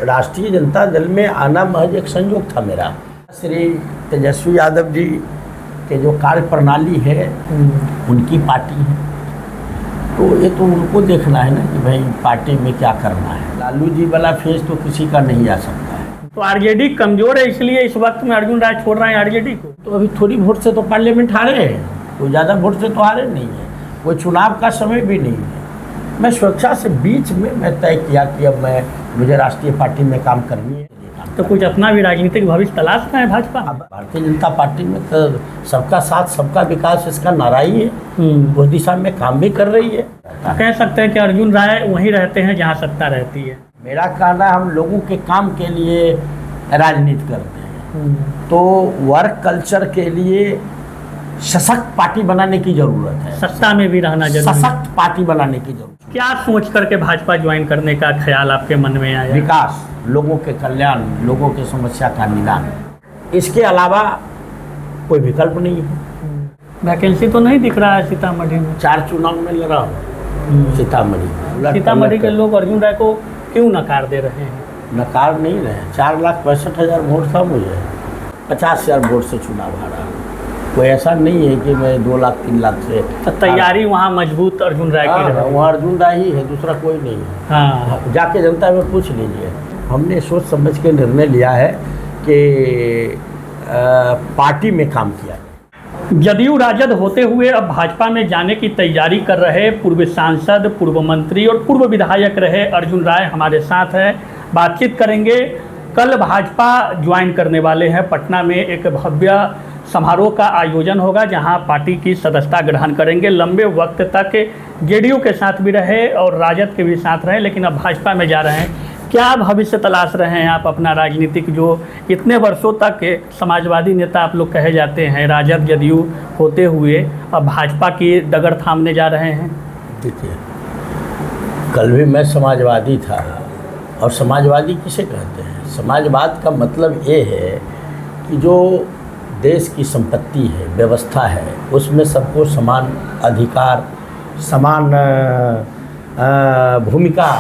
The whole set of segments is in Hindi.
राष्ट्रीय जनता दल में आना महज एक संयोग था मेरा। श्री तेजस्वी यादव जी के जो कार्य प्रणाली है उनकी पार्टी है, तो ये तो उनको देखना है ना कि भाई पार्टी में क्या करना है। लालू जी वाला फेज तो किसी का नहीं आ सकता है। तो आरजेडी कमजोर है, इसलिए इस वक्त में अर्जुन राय छोड़ रहे हैं आरजेडी को। तो अभी थोड़ी वोट से तो पार्लियामेंट हारे हैं, कोई ज़्यादा वोट से तो हारे नहीं है, कोई चुनाव का समय भी नहीं है। मैं स्वेच्छा से बीच में मैं तय किया कि अब मुझे राष्ट्रीय पार्टी में काम करनी है। तो कुछ अपना भी राजनीतिक भविष्य तलाश रहे हैं भाजपा। भारतीय जनता पार्टी में तो सबका साथ सबका विकास इसका नारा ही है, उस दिशा में काम भी कर रही है। कह सकते हैं कि अर्जुन राय वहीं रहते हैं जहां सत्ता रहती है। मेरा कहना है हम लोगों के काम के लिए राजनीति करते हैं, तो वर्क कल्चर के लिए सशक्त पार्टी बनाने की जरूरत है। सत्ता में भी रहना जरूरी है। सशक्त पार्टी बनाने की जरूरत। क्या सोच करके भाजपा ज्वाइन करने का ख्याल आपके मन में आया? विकास, लोगों के कल्याण, लोगों की समस्या का निदान, इसके अलावा कोई विकल्प नहीं है। वैकेंसी तो नहीं दिख रहा है सीतामढ़ी में। 4 चुनाव में लड़ा हूँ सीतामढ़ी के लोग अर्जुन राय को क्यों नकार दे रहे हैं? नकार नहीं रहे। 4,65,000 वोट था, मुझे 50,000 वोट से चुनाव हारा। कोई ऐसा नहीं है कि मैं 2 लाख 3 लाख से। तो तैयारी वहाँ मजबूत अर्जुन राय की रही। वहाँ अर्जुन राय ही है, दूसरा कोई नहीं है। हाँ, जाके जनता में पूछ लीजिए। हमने सोच समझ के निर्णय लिया है कि पार्टी में काम किया जाए। जदयू राजद होते हुए अब भाजपा में जाने की तैयारी कर रहे पूर्व सांसद, पूर्व मंत्री और पूर्व विधायक रहे अर्जुन राय हमारे साथ हैं। बातचीत करेंगे। कल भाजपा ज्वाइन करने वाले हैं। पटना में एक भव्य समारोह का आयोजन होगा जहां पार्टी की सदस्यता ग्रहण करेंगे। लंबे वक्त तक जेडीयू के साथ भी रहे और राजद के भी साथ रहे, लेकिन अब भाजपा में जा रहे हैं। क्या भविष्य तलाश रहे हैं आप अपना राजनीतिक, जो इतने वर्षों तक समाजवादी नेता आप लोग कहे जाते हैं, राजद जदयू होते हुए अब भाजपा की डगर थामने जा रहे हैं? देखिए, कल भी मैं समाजवादी था, और समाजवादी किसे कहते हैं? समाजवाद का मतलब ये है कि जो देश की संपत्ति है, व्यवस्था है, उसमें सबको समान अधिकार, समान भूमिका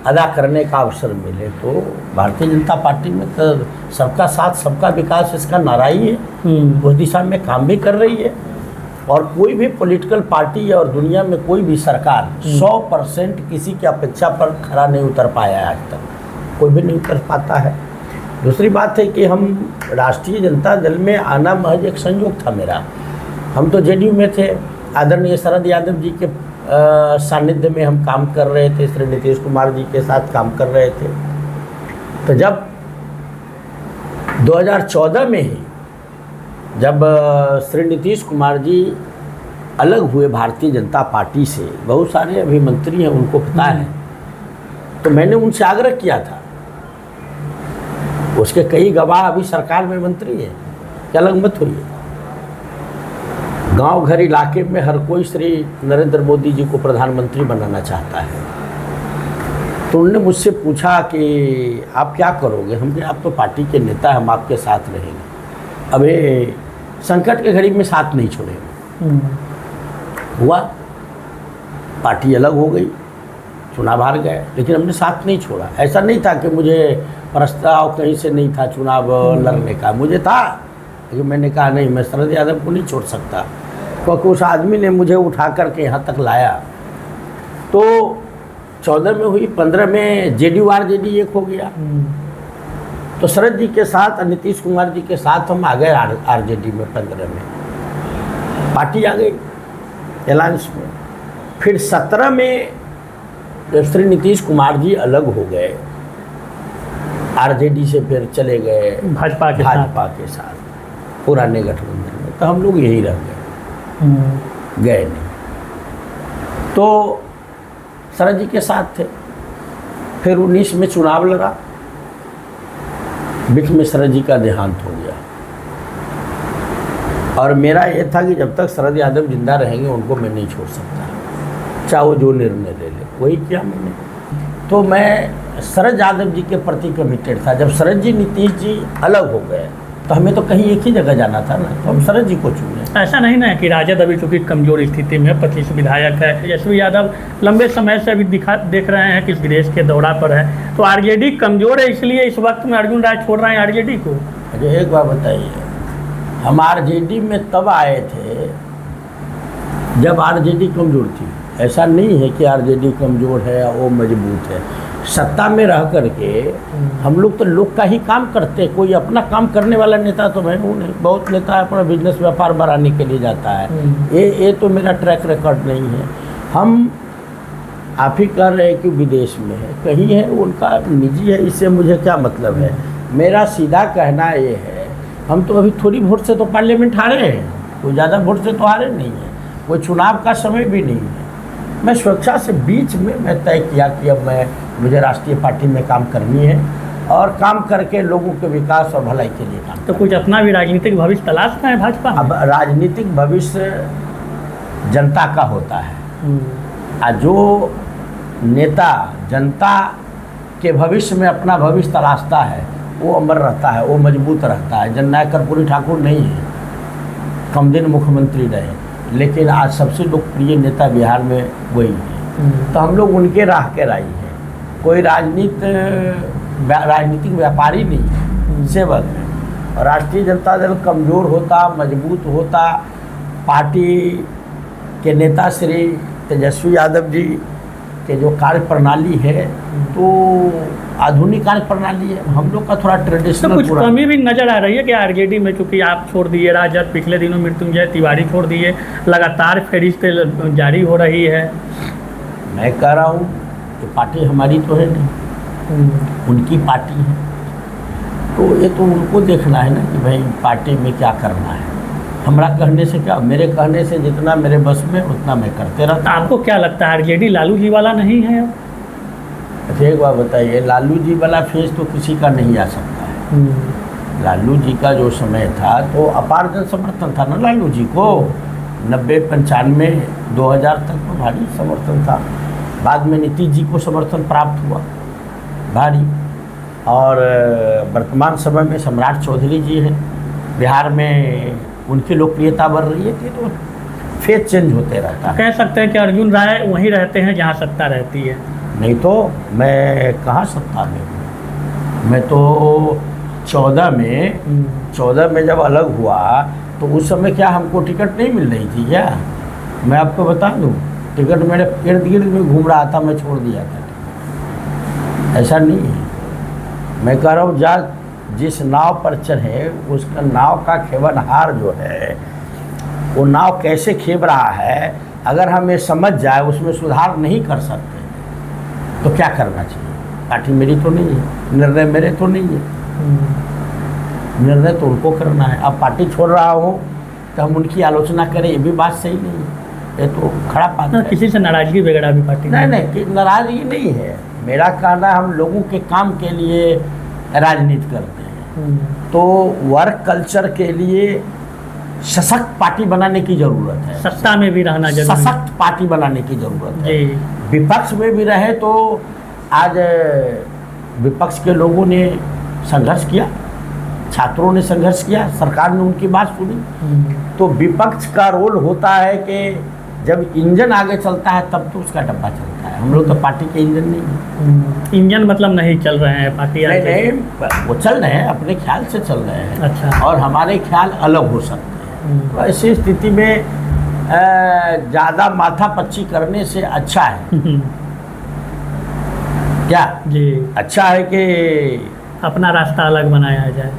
अदा करने का अवसर मिले। तो भारतीय जनता पार्टी में तो सबका साथ सबका विकास इसका नारा ही है, उस दिशा में काम भी कर रही है। और कोई भी पॉलिटिकल पार्टी और दुनिया में कोई भी सरकार 100% किसी की अपेक्षा पर खरा नहीं उतर पाया है। आज तक कोई भी नहीं उतर पाता है। दूसरी बात है कि हम राष्ट्रीय जनता दल में आना महज एक संयोग था मेरा। हम तो जेडीयू में थे, आदरणीय शरद यादव जी के सानिध्य में हम काम कर रहे थे, श्री नीतीश कुमार जी के साथ काम कर रहे थे। तो जब 2014 में ही जब श्री नीतीश कुमार जी अलग हुए भारतीय जनता पार्टी से, बहुत सारे अभी मंत्री हैं उनको पता है, तो मैंने उनसे आग्रह किया था। उसके कई गवाह अभी सरकार में मंत्री हैं, क्या अलग मत हुई। गांव घर इलाके में हर कोई श्री नरेंद्र मोदी जी को प्रधानमंत्री बनाना चाहता है। तो उन्होंने मुझसे पूछा कि आप क्या करोगे? हम कहे आप तो पार्टी के नेता, हम आपके साथ रहेंगे। अब ये संकट के घड़ी में साथ नहीं छोड़ेंगे। हुआ, पार्टी अलग हो गई, चुनाव हार गए, लेकिन हमने साथ नहीं छोड़ा। ऐसा नहीं था कि मुझे प्रस्ताव कहीं से नहीं था चुनाव लड़ने का, मुझे था, लेकिन मैंने कहा नहीं, मैं शरद यादव को नहीं छोड़ सकता, क्योंकि उस आदमी ने मुझे उठा करके यहाँ तक लाया। तो 14 में हुई, 15 में जेडीयू आरजेडी एक हो गया। तो शरद जी के साथ, नीतीश कुमार जी के साथ हम आ गए आरजेडी में। 15 में पार्टी आ गई अलायंस में। फिर 17 में जब श्री नीतीश कुमार जी अलग हो गए आरजेडी से, फिर चले गए भाजपा के साथ पुराने गठबंधन में, तो हम लोग यही रह गए नहीं। तो शरद जी के साथ थे। फिर 19 में चुनाव लड़ा, बीच में शरद जी का देहांत हो गया। और मेरा ये था कि जब तक शरद यादव जिंदा रहेंगे उनको मैं नहीं छोड़ सकता, चाहे वो जो निर्णय ले ले। वही किया मैंने। तो मैं शरद यादव जी के प्रति कमिटेड था। जब शरद जी नीतीश जी अलग हो गए तो हमें तो कहीं एक ही जगह जाना था ना, तो हम शरद जी को चुने। ऐसा नहीं ना है कि राजद अभी चूंकि कमजोर स्थिति में 25 विधायक है, तेजस्वी यादव लंबे समय से अभी देख रहे हैं कि विदेश के दौरा पर है, तो आरजेडी कमजोर है, इसलिए इस वक्त में अर्जुन राय छोड़ रहे हैं आरजेडी को। मुझे एक बात बताइए, हम आरजेडी में तब आए थे जब आरजेडी कमज़ोर थी। ऐसा नहीं है कि आरजेडी कमज़ोर है या वो मजबूत है। सत्ता में रह करके हम लोग तो लोग का ही काम करते हैं। कोई अपना काम करने वाला नेता तो मैं हूँ नहीं। बहुत नेता अपना बिजनेस व्यापार बढ़ाने के लिए जाता है। ये तो मेरा ट्रैक रिकॉर्ड नहीं है। हम आप ही कह रहे हैं कि विदेश में है, कहीं है, उनका निजी है, इससे मुझे क्या मतलब है। मेरा सीधा कहना ये है, हम तो अभी थोड़ी वोट से तो पार्लियामेंट हारे हैं, कोई ज़्यादा वोट से तो हारे नहीं है, कोई चुनाव का समय भी नहीं है। मैं स्वेच्छा से बीच में मैं तय किया कि अब मुझे राष्ट्रीय पार्टी में काम करनी है और काम करके लोगों के विकास और भलाई के लिए काम। तो कुछ अपना भी राजनीतिक भविष्य तलाशना है भाजपा? अब राजनीतिक भविष्य जनता का होता है, और जो नेता जनता के भविष्य में अपना भविष्य तलाशता है वो अमर रहता है, वो मजबूत रहता है। जननायक कर्पूरी ठाकुर नहीं है, कम दिन मुख्यमंत्री रहे, लेकिन आज सबसे लोकप्रिय नेता बिहार में वही है। तो हम लोग उनके राह के राही हैं। कोई राजनीतिक व्यापारी नहीं है, सेवक है। और राष्ट्रीय जनता दल कमज़ोर होता, मजबूत होता, पार्टी के नेता श्री तेजस्वी यादव जी के जो कार्य प्रणाली है तो आधुनिक कार्य प्रणाली है। हम लोग का थोड़ा ट्रेडिशनल। तो कुछ कमी भी नज़र आ रही है कि आरजेडी में, चूँकि आप छोड़ दिए राजद, पिछले दिनों मृत्युंजय तिवारी छोड़ दिए, लगातार फहरिस्त जारी हो रही है। मैं कह रहा हूँ कि पार्टी हमारी तो है नहीं, उनकी पार्टी है, तो ये तो उनको देखना है ना कि भाई पार्टी में क्या करना है। हमारा कहने से क्या, मेरे कहने से जितना मेरे बस में उतना मैं करते रहता। आपको क्या लगता है आरजेडी लालू जी वाला नहीं है? अच्छा एक बात बताइए, लालू जी वाला फेज तो किसी का नहीं आ सकता है। लालू जी का जो समय था तो अपार जन समर्थन था ना लालू जी को। 90, 95, 2000 तक तो भारी समर्थन था। बाद में नीतीश जी को समर्थन प्राप्त हुआ भारी, और वर्तमान समय में सम्राट चौधरी जी हैं बिहार में, उनकी लोकप्रियता बढ़ रही है। तो फेज चेंज होते रहता है। कह सकते हैं कि अर्जुन राय वहीं रहते हैं जहाँ सत्ता रहती है। नहीं तो मैं कहाँ सत्ता में हूँ। मैं तो 14 में जब अलग हुआ तो उस समय क्या हमको टिकट नहीं मिल रही थी क्या? मैं आपको बता दूँ, टिकट मेरे इर्द गिर्द में घूम रहा था, मैं छोड़ दिया था। ऐसा नहीं है। मैं कह रहा हूँ जा जिस नाव पर चढ़े उसका नाव का खेवनहार जो है वो नाव कैसे खेव रहा है, अगर हम ये समझ जाए उसमें सुधार नहीं कर सकते तो क्या करना चाहिए? पार्टी मेरी तो नहीं है, निर्णय मेरे तो नहीं है, निर्णय तो उनको करना है। अब पार्टी छोड़ रहा हूँ तो हम उनकी आलोचना करें, ये भी बात सही नहीं है। ये तो खड़ा बात है। किसी से नाराजगी वगैरह भी पार्टी नहीं, नाराजगी नहीं है। मेरा कहना हम लोगों के काम के लिए राजनीति करते हैं, तो वर्क कल्चर के लिए सशक्त पार्टी बनाने की ज़रूरत है। सत्ता में भी रहना जरूरी है। सशक्त पार्टी बनाने की ज़रूरत है। विपक्ष में भी रहे तो आज विपक्ष के लोगों ने संघर्ष किया, छात्रों ने संघर्ष किया, सरकार ने उनकी बात सुनी। तो विपक्ष का रोल होता है कि जब इंजन आगे चलता है तब तो उसका डब्बा चलता है। हम लोग तो पार्टी के इंजन नहीं है। इंजन मतलब नहीं चल रहे हैं पार्टी? नहीं, वो चल रहे हैं, अपने ख्याल से चल रहे हैं। अच्छा। और हमारे ख्याल अलग हो सकते हैं। तो ऐसी स्थिति में ज़्यादा माथापच्ची करने से अच्छा है क्या? जी, अच्छा है कि अपना रास्ता अलग बनाया जाए,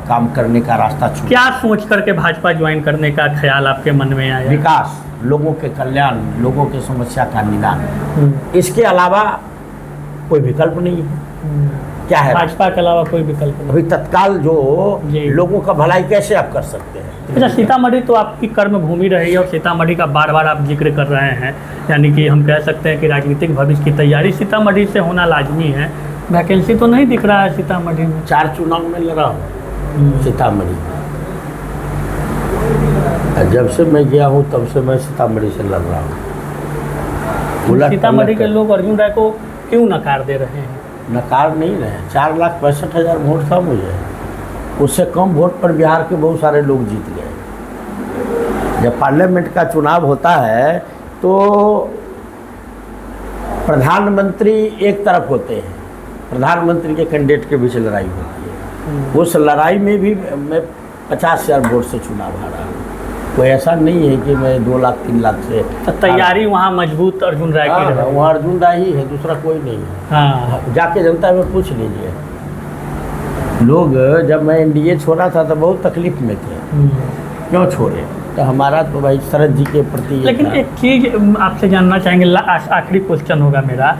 काम करने का रास्ता छूट। क्या सोच करके भाजपा ज्वाइन करने का ख्याल आपके मन में आया? विकास, लोगों के कल्याण, लोगों की समस्या का निदान, इसके अलावा कोई विकल्प नहीं है। क्या है भाजपा के अलावा कोई विकल्प नहीं? अभी तत्काल जो लोगों का भलाई कैसे आप कर सकते हैं? अच्छा, सीतामढ़ी तो आपकी कर्म भूमि रही है और सीतामढ़ी का बार बार आप जिक्र कर रहे हैं, यानी कि हम कह सकते हैं कि राजनीतिक भविष्य की तैयारी सीतामढ़ी से होना लाजमी है। वैकेंसी तो नहीं दिख रहा है सीतामढ़ी में? 4 चुनाव में लड़ा हूँ सीतामढ़ी। जब से मैं गया हूँ तब से मैं सीतामढ़ी से लड़ रहा हूँ। सीतामढ़ी के लोग अर्जुन राय को क्यों नकार दे रहे हैं? नकार नहीं रहे। 4,65,000 वोट था मुझे, उससे कम वोट पर बिहार के बहुत सारे लोग जीत गए। जब पार्लियामेंट का चुनाव होता है तो प्रधानमंत्री एक तरफ होते हैं, प्रधानमंत्री के कैंडिडेट के बीच लड़ाई होती है। उस लड़ाई में भी मैं 50,000 वोट से चुनाव हारा हूँ। कोई ऐसा नहीं है कि मैं 2 लाख 3 लाख से। तो तैयारी वहाँ मजबूत अर्जुन राय की रही। वहाँ अर्जुन राय ही है, दूसरा कोई नहीं है। हाँ, जाके जनता में पूछ लीजिए। लोग जब मैं एनडीए छोड़ा था तो बहुत तकलीफ में थे, क्यों छोड़े? तो हमारा तो भाई शरद जी के प्रति। लेकिन एक चीज़ आपसे जानना चाहेंगे, आखिरी क्वेश्चन होगा मेरा,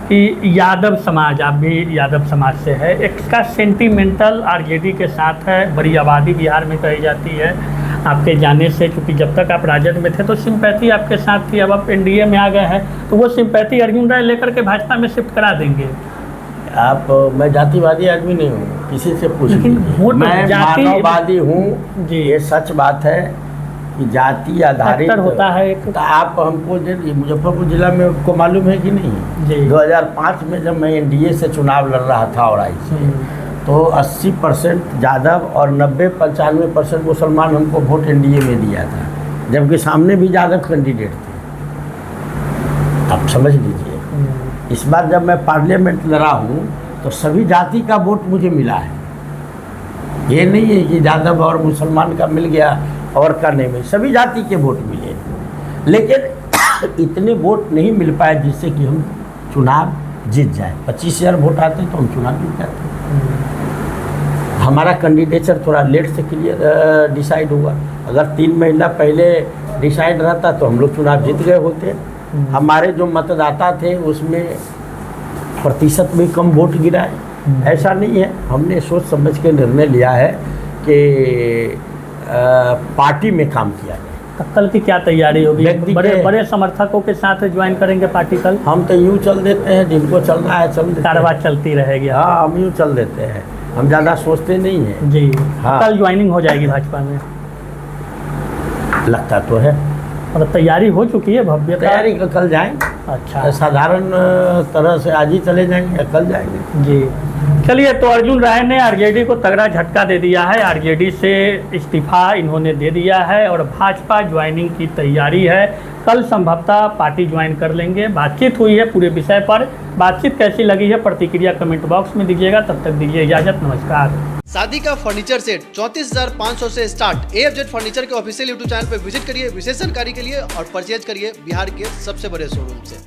कि यादव समाज, आप भी यादव समाज से है, इसका सेंटिमेंटल आरजेडी के साथ है, बड़ी आबादी बिहार में कही जाती है। आपके जाने से, क्योंकि जब तक आप राजद में थे तो सिंपैथी आपके साथ थी, अब आप एनडीए में आ गए हैं तो वो सिंपैथी अर्जुन राय लेकर के भाजपा में शिफ्ट करा देंगे। मैं जातिवादी आदमी नहीं हूँ, किसी से पूछ लेकिन लीजिए। वोट मैं मानववादी हूँ जी, ये सच बात है कि जाति आधारित होता है एक। तो आप हमको मुजफ्फरपुर जिला में आपको मालूम है कि नहीं जी। 2005 में जब मैं एनडीए से चुनाव लड़ रहा था और से, तो 80% यादव और 90-95% मुसलमान हमको वोट एनडीए में दिया था, जबकि सामने भी यादव कैंडिडेट थे। आप समझ लीजिए, इस बार जब मैं पार्लियामेंट लड़ा हूँ तो सभी जाति का वोट मुझे मिला है। ये नहीं है कि यादव और मुसलमान का मिल गया और का नहीं मिला, सभी जाति के वोट मिले। लेकिन इतने वोट नहीं मिल पाए जिससे कि हम चुनाव जीत जाए। 25,000 वोट आते तो हम चुनाव जीत जाते। हमारा कैंडिडेचर थोड़ा लेट से क्लियर डिसाइड हुआ। अगर 3 महीना पहले डिसाइड रहता तो हम लोग चुनाव जीत गए होते। हमारे जो मतदाता थे उसमें प्रतिशत भी कम वोट गिरा है। ऐसा नहीं है, हमने सोच समझ के निर्णय लिया है कि पार्टी में काम किया जाए। तो कल की क्या तैयारी होगी? व्यक्ति बड़े समर्थकों के साथ ज्वाइन करेंगे पार्टी कल? हम तो यूँ चल देते हैं, जिनको चल रहा है चल देते हैं। कारवाई चलती रहेगी। हाँ, हम यूँ चल देते हैं, हम ज़्यादा सोचते नहीं हैं जी। हाँ। कल ज्वाइनिंग हो जाएगी भाजपा में? लगता तो है, मतलब तैयारी हो चुकी है भव्य? तैयारी का कल जाएंगे। अच्छा, साधारण तरह से आज ही चले जाएंगे या कल जाएंगे। जी। चलिए, तो अर्जुन राय ने आरजेडी को तगड़ा झटका दे दिया है। आरजेडी से इस्तीफा इन्होंने दे दिया है और भाजपा ज्वाइनिंग की तैयारी है। कल संभवतः पार्टी ज्वाइन कर लेंगे। बातचीत हुई है पूरे विषय पर। बातचीत कैसी लगी है प्रतिक्रिया कमेंट बॉक्स में दीजिएगा। तब तक दीजिए इजाजत, नमस्कार। शादी का फर्नीचर सेट 34,500 से स्टार्ट। AFZ फर्नीचर के ऑफिशियल यूट्यूब चैनल पर विजिट करिए विशेष जानकारी के लिए और परचेज करिए बिहार के सबसे बड़े शोरूम से।